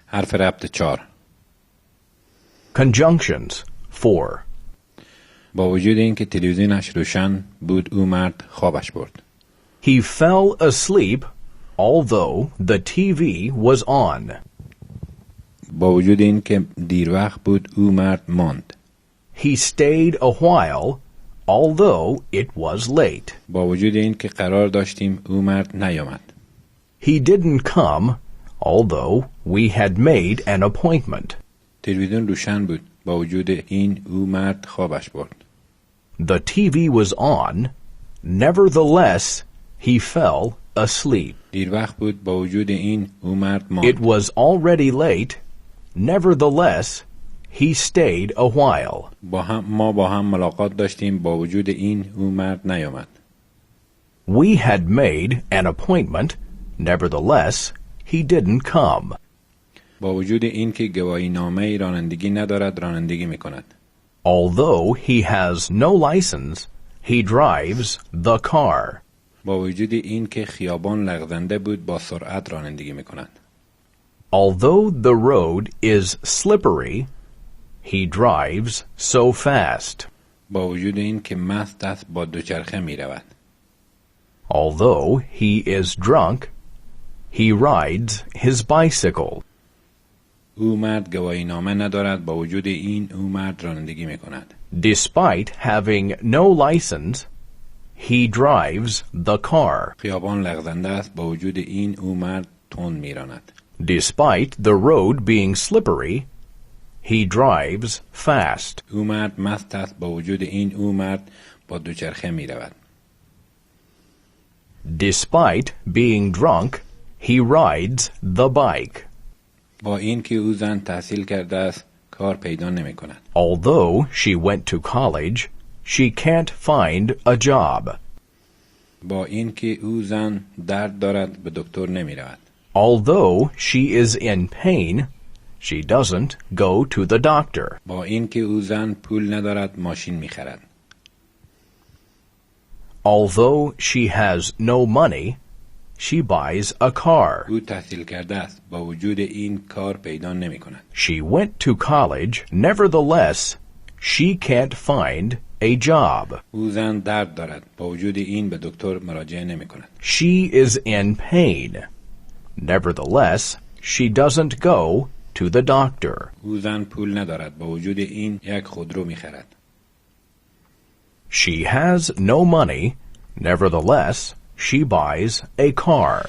حرف ربط 4. Conjunctions 4. با وجود اینکه تلویزیونش روشن بود او مرد خوابش برد. He fell asleep although the TV was on. با وجود اینکه دیر وقت بود او مرد ماند. He stayed a while although it was late. با وجود اینکه قرار داشتیم او مرد نیامد. He didn't come although we had made an appointment. تلویزیون روشن بود. با وجود این او مرد خوابش برد. The TV was on, nevertheless he fell asleep. دیر وقت بود. با وجود این او مرد ماند. It was already late, nevertheless he stayed a while. ما با هم ملاقات داشتیم. با وجود این او مرد نیامد. We had made an appointment, nevertheless he didn't come. با وجود این که گواهی نامه رانندگی ندارد رانندگی می کند. Although he has no license, he drives the car. با وجود این که خیابان لغزنده بود با سرعت رانندگی می کند. Although the road is slippery, he drives so fast. با وجود این که مست است با دوچرخه می رود. Although he is drunk, he rides his bicycle. او مرد گواهی نامه ندارد. با وجود این او مرد رانندگی می کند. Despite having no license, he drives the car. خیابان لغزنده است. با وجود این او مرد تند می راند. Despite the road being slippery, he drives fast. او مرد مست است. با وجود این او مرد با دوچرخه می رود. Despite being drunk, he rides the bike. با این که او زن تحصیل کرده است کار پیدا نمی کند. Although she went to college, she can't find a job. با این که او زن درد دارد به دکتر نمی رود. Although she is in pain, she doesn't go to the doctor. با این که او زن پول ندارد ماشین می خرد. Although she has no money, she buys a car. او تحصیل کرده است. با وجود این کار پیدا نمی کند. She went to college, nevertheless, she can't find a job. او زن درد دارد. با وجود این به دکتر مراجعه نمی کند. She is in pain. Nevertheless, she doesn't go to the doctor. او زن پول ندارد. با وجود این یک خودرو می خرد. She has no money. Nevertheless, she buys a car.